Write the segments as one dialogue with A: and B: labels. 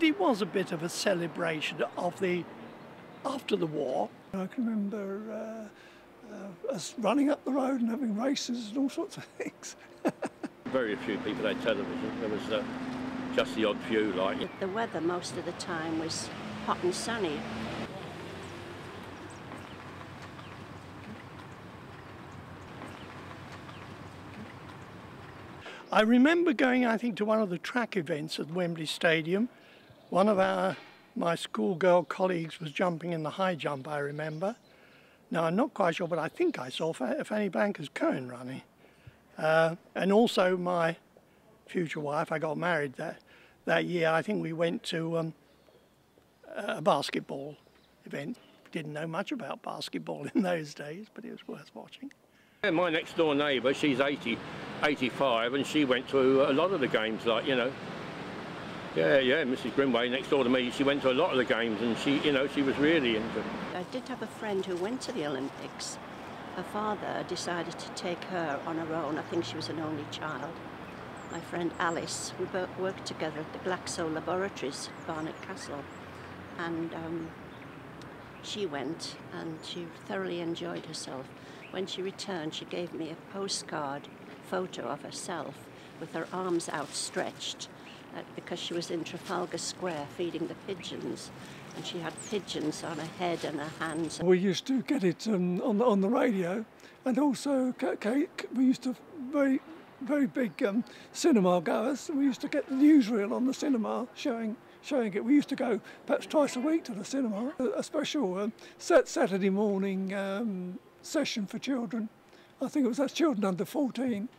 A: It was a bit of a celebration of after the war.
B: I can remember us running up the road and having races and all sorts of things.
C: Very few people had television. There was just the odd few, like.
D: The weather most of the time was hot and sunny.
A: I remember going, I think, to one of the track events at Wembley Stadium. One of my schoolgirl colleagues was jumping in the high jump, I remember. Now, I'm not quite sure, but I think I saw Fanny Blankers-Cohen running. And also my future wife, I got married that year. I think we went to a basketball event. Didn't know much about basketball in those days, but it was worth watching.
C: Yeah, my next door neighbour, she's 85, and she went to a lot of the games, like, you know. Yeah, Mrs. Grimway next door to me, she went to a lot of the games, and she was really into it.
D: I did have a friend who went to the Olympics. Her father decided to take her on her own. I think she was an only child. My friend Alice, we both worked together at the Glaxo Laboratories, Barnet Castle, and she went and she thoroughly enjoyed herself. When she returned, she gave me a postcard photo of herself with her arms outstretched because she was in Trafalgar Square feeding the pigeons, and she had pigeons on her head and her hands.
B: We used to get it on the radio, and also we used to very big cinema goers. We used to get the newsreel on the cinema showing it. We used to go perhaps twice a week to the cinema. A special Saturday morning session for children. I think that's children under 14.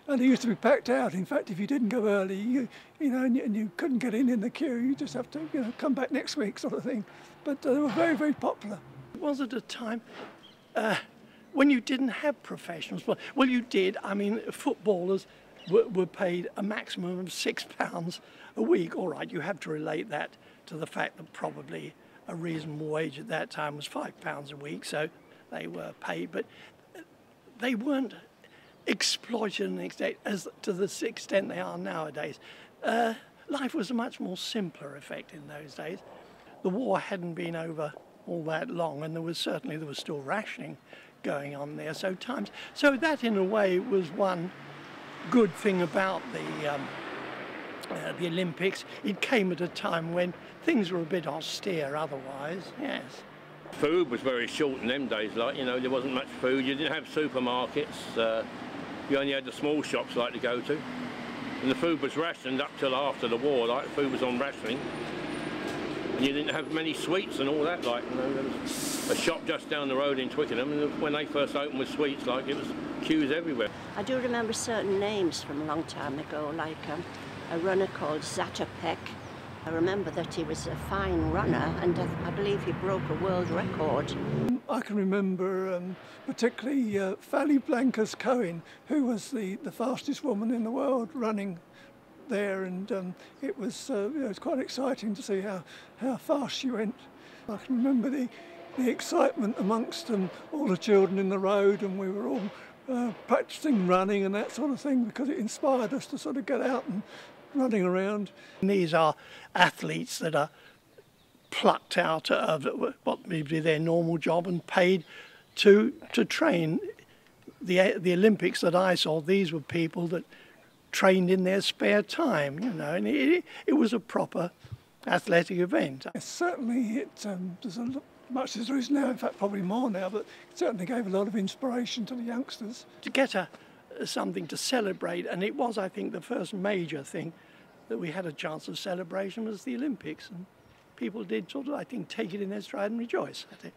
B: And it used to be packed out. In fact, if you didn't go early, you know, and you couldn't get in the queue, you just have to, come back next week, sort of thing. But they were very, very popular.
A: It was at a time when you didn't have professionals. Well, you did. I mean, footballers were paid a maximum of £6 a week. All right, you have to relate that to the fact that probably a reasonable wage at that time was £5 a week, so they were paid, but they weren't exploited to the extent they are nowadays. Life was a much more simpler effect in those days. The war hadn't been over all that long, and there was still rationing going on there. So that in a way was one good thing about the Olympics. It came at a time when things were a bit austere otherwise, yes.
C: Food was very short in them days, like, there wasn't much food. You didn't have supermarkets. You only had the small shops like to go to. And the food was rationed up till after the war, like food was on rationing. And you didn't have many sweets and all that, like, there was a shop just down the road in Twickenham, and when they first opened with sweets, like, it was queues everywhere.
D: I do remember certain names from a long time ago, like a runner called Zatopek. I remember that he was a fine runner, and I believe he broke a world record.
B: I can remember particularly Fanny Blankers-Cohen, who was the fastest woman in the world running there, and it was quite exciting to see how fast she went. I can remember the excitement amongst all the children in the road, and we were all practicing running and that sort of thing, because it inspired us to sort of get out and running around.
A: And these are athletes that are plucked out of what may be their normal job and paid to train. The Olympics that I saw, these were people that trained in their spare time, and it was a proper athletic event.
B: Yes, certainly there's much as there is now, in fact probably more now, but it certainly gave a lot of inspiration to the youngsters.
A: To get something to celebrate, and it was, I think, the first major thing that we had a chance of celebration was the Olympics, and people did sort of, I think, take it in their stride and rejoice at it.